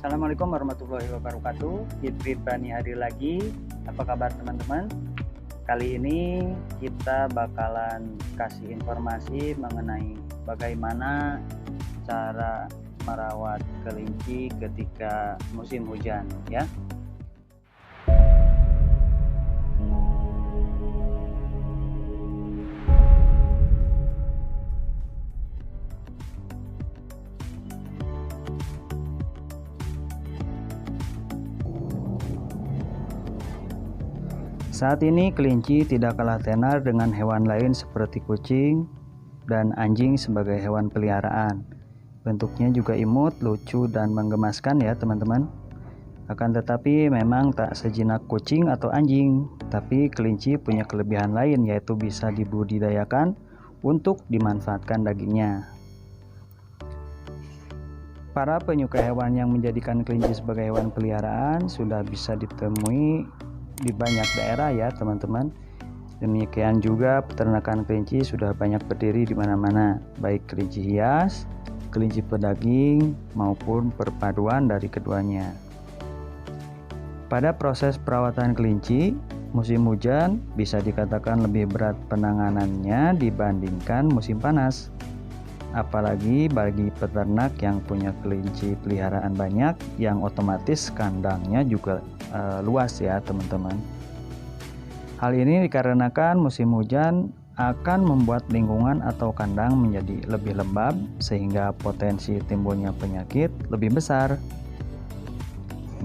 Assalamualaikum warahmatullahi wabarakatuh. Jidrit Bani hadir lagi. Apa kabar teman-teman? Kali ini kita bakalan kasih informasi mengenai bagaimana cara merawat kelinci ketika musim hujan ya. Saat ini kelinci tidak kalah tenar dengan hewan lain seperti kucing dan anjing sebagai hewan peliharaan. Bentuknya juga imut, lucu, dan menggemaskan ya teman-teman. Akan tetapi memang tak sejinak kucing atau anjing, tapi kelinci punya kelebihan lain, yaitu bisa dibudidayakan untuk dimanfaatkan dagingnya. Para penyuka hewan yang menjadikan kelinci sebagai hewan peliharaan sudah bisa ditemui di banyak daerah ya teman-teman. Demikian juga peternakan kelinci sudah banyak berdiri di mana-mana, baik kelinci hias, kelinci pedaging maupun perpaduan dari keduanya. Pada proses perawatan kelinci, musim hujan bisa dikatakan lebih berat penanganannya dibandingkan musim panas. Apalagi bagi peternak yang punya kelinci peliharaan banyak, yang otomatis kandangnya juga luas ya teman-teman. Hal ini dikarenakan musim hujan akan membuat lingkungan atau kandang menjadi lebih lembab sehingga potensi timbulnya penyakit lebih besar.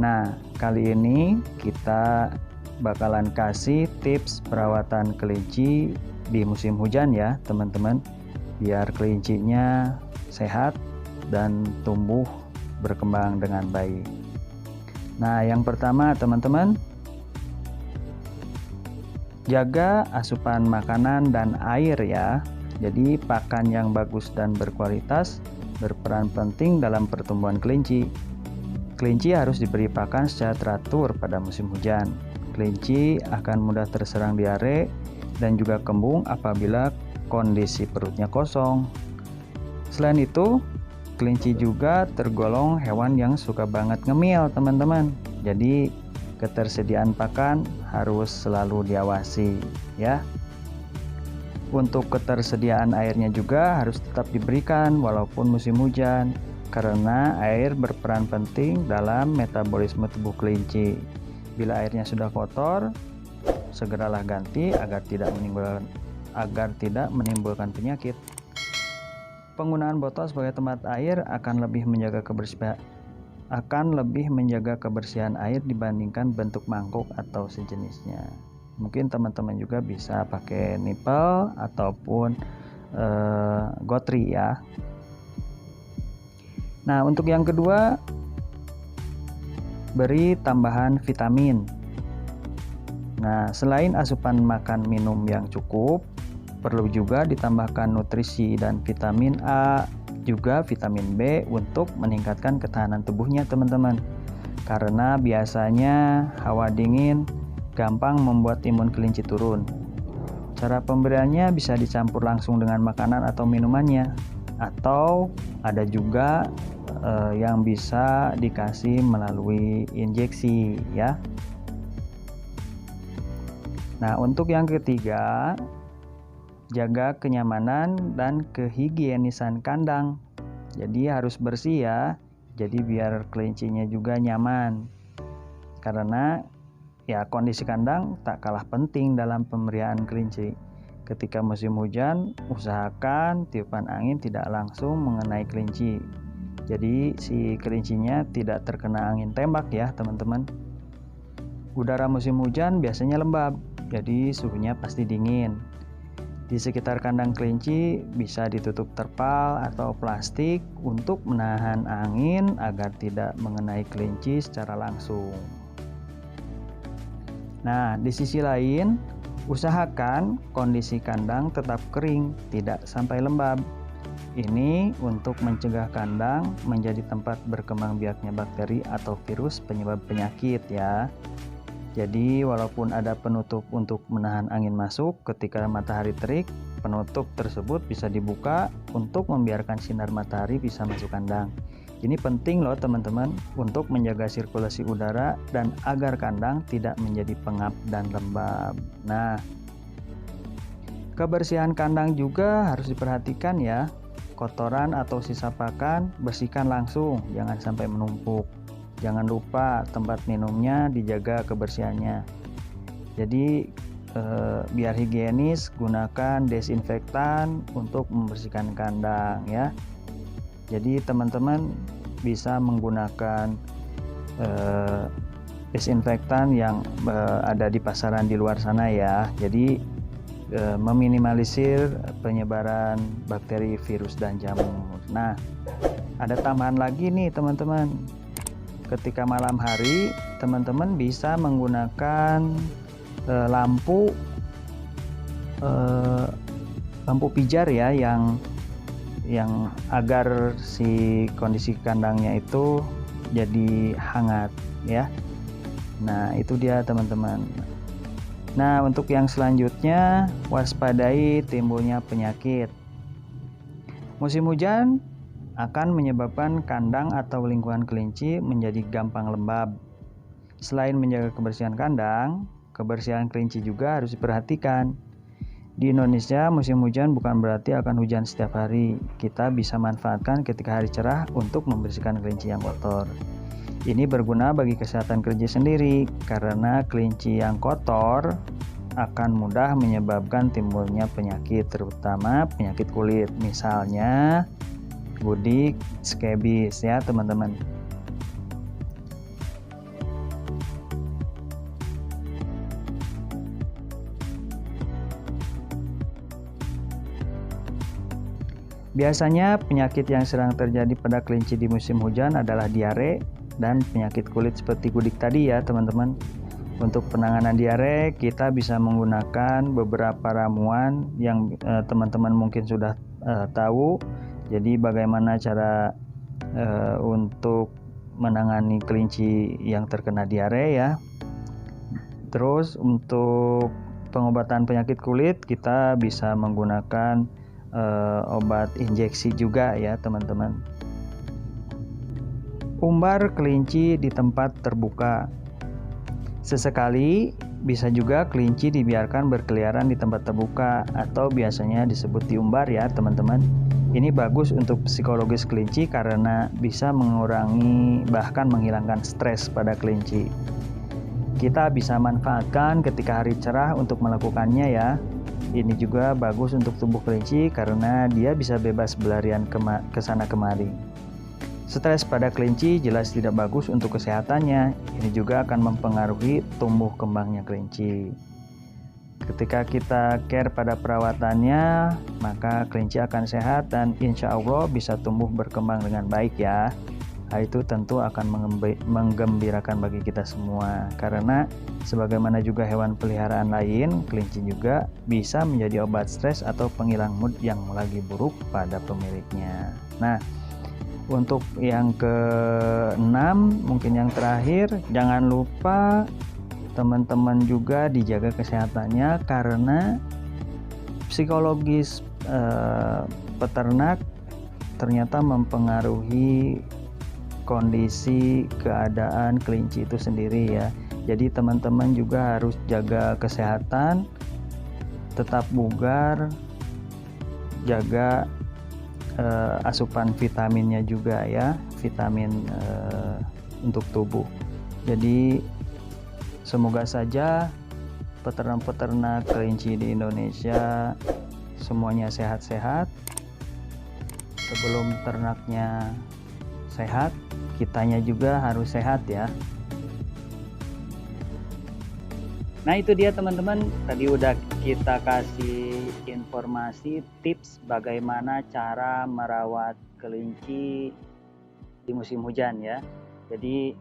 Nah, kali ini kita bakalan kasih tips perawatan kelinci di musim hujan ya teman-teman, biar kelincinya sehat dan tumbuh berkembang dengan baik. Nah, yang pertama teman-teman, jaga asupan makanan dan air ya. Jadi pakan yang bagus dan berkualitas berperan penting dalam pertumbuhan kelinci. Kelinci harus diberi pakan secara teratur pada musim hujan. Kelinci akan mudah terserang diare dan juga kembung apabila kondisi perutnya kosong. Selain itu, kelinci juga tergolong hewan yang suka banget ngemil teman-teman. Jadi ketersediaan pakan harus selalu diawasi ya. Untuk ketersediaan airnya juga harus tetap diberikan walaupun musim hujan, karena air berperan penting dalam metabolisme tubuh kelinci. Bila airnya sudah kotor, segeralah ganti agar tidak menimbulkan penyakit. Penggunaan botol sebagai tempat air akan lebih menjaga kebersihan air dibandingkan bentuk mangkuk atau sejenisnya. Mungkin teman-teman juga bisa pakai nipel ataupun gotri ya. Nah, untuk yang kedua, beri tambahan vitamin. Nah, selain asupan makan minum yang cukup, perlu juga ditambahkan nutrisi dan vitamin A, juga vitamin B untuk meningkatkan ketahanan tubuhnya teman-teman. Karena biasanya hawa dingin gampang membuat imun kelinci turun. Cara pemberiannya bisa dicampur langsung dengan makanan atau minumannya, atau ada juga yang bisa dikasih melalui injeksi ya. Nah, untuk yang ketiga, jaga kenyamanan dan kehigienisan kandang. Jadi harus bersih ya. Jadi biar kelincinya juga nyaman. Karena ya kondisi kandang tak kalah penting dalam pemeliharaan kelinci. Ketika musim hujan, usahakan tiupan angin tidak langsung mengenai kelinci. Jadi si kelincinya tidak terkena angin tembak ya teman-teman. Udara musim hujan biasanya lembab, jadi suhunya pasti dingin. Di sekitar kandang kelinci bisa ditutup terpal atau plastik untuk menahan angin agar tidak mengenai kelinci secara langsung. Nah, di sisi lain, usahakan kondisi kandang tetap kering, tidak sampai lembab. Ini untuk mencegah kandang menjadi tempat berkembang biaknya bakteri atau virus penyebab penyakit ya. Jadi walaupun ada penutup untuk menahan angin masuk ketika matahari terik, penutup tersebut bisa dibuka untuk membiarkan sinar matahari bisa masuk kandang. Ini penting loh teman-teman untuk menjaga sirkulasi udara dan agar kandang tidak menjadi pengap dan lembab. Nah, kebersihan kandang juga harus diperhatikan ya. Kotoran atau sisa pakan bersihkan langsung, jangan sampai menumpuk. Jangan lupa tempat minumnya dijaga kebersihannya. Jadi biar higienis, gunakan desinfektan untuk membersihkan kandang ya. Jadi teman-teman bisa menggunakan desinfektan yang ada di pasaran di luar sana ya. Jadi meminimalisir penyebaran bakteri, virus, dan jamur. Nah, ada tambahan lagi nih teman-teman. Ketika malam hari, teman-teman bisa menggunakan lampu pijar ya, yang agar si kondisi kandangnya itu jadi hangat ya. Nah, itu dia teman-teman. Nah, untuk yang selanjutnya, waspadai timbulnya penyakit. Musim hujan akan menyebabkan kandang atau lingkungan kelinci menjadi gampang lembab. Selain menjaga kebersihan kandang, kebersihan kelinci juga harus diperhatikan. Di Indonesia, musim hujan bukan berarti akan hujan setiap hari. Kita bisa manfaatkan ketika hari cerah untuk membersihkan kelinci yang kotor. Ini berguna bagi kesehatan kelinci sendiri, karena kelinci yang kotor akan mudah menyebabkan timbulnya penyakit, terutama penyakit kulit, misalnya budik, skebis ya teman-teman. Biasanya penyakit yang sering terjadi pada kelinci di musim hujan adalah diare dan penyakit kulit seperti kudik tadi ya teman-teman. Untuk penanganan diare kita bisa menggunakan beberapa ramuan yang teman-teman mungkin sudah tahu. Jadi bagaimana cara untuk menangani kelinci yang terkena diare ya. Terus untuk pengobatan penyakit kulit kita bisa menggunakan obat injeksi juga ya teman-teman. Umbar kelinci di tempat terbuka. Sesekali bisa juga kelinci dibiarkan berkeliaran di tempat terbuka atau biasanya disebut diumbar ya teman-teman. Ini bagus untuk psikologis kelinci karena bisa mengurangi bahkan menghilangkan stres pada kelinci. Kita bisa manfaatkan ketika hari cerah untuk melakukannya ya. Ini juga bagus untuk tubuh kelinci karena dia bisa bebas berlarian ke sana kemari. Stres pada kelinci jelas tidak bagus untuk kesehatannya. Ini juga akan mempengaruhi tumbuh kembangnya kelinci. Ketika kita care pada perawatannya, maka kelinci akan sehat dan insya Allah bisa tumbuh berkembang dengan baik ya. Hal itu tentu akan menggembirakan bagi kita semua, karena sebagaimana juga hewan peliharaan lain, kelinci juga bisa menjadi obat stres atau penghilang mood yang lagi buruk pada pemiliknya. Nah, untuk yang ke-6, mungkin yang terakhir, jangan lupa teman-teman juga dijaga kesehatannya, karena psikologis peternak ternyata mempengaruhi kondisi keadaan kelinci itu sendiri ya. Jadi teman-teman juga harus jaga kesehatan, tetap bugar, jaga asupan vitaminnya juga ya, vitamin untuk tubuh. Jadi semoga saja peternak-peternak kelinci di Indonesia semuanya sehat-sehat. Sebelum ternaknya sehat, kitanya juga harus sehat ya. Nah, itu dia teman-teman, tadi udah kita kasih informasi tips bagaimana cara merawat kelinci di musim hujan ya. Jadi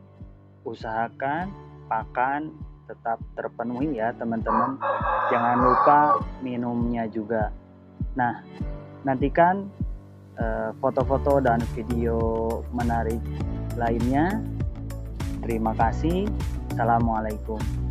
usahakan pakan tetap terpenuhi ya teman-teman. Jangan lupa minumnya juga. Nah, nantikan foto-foto dan video menarik lainnya. Terima kasih. Assalamualaikum.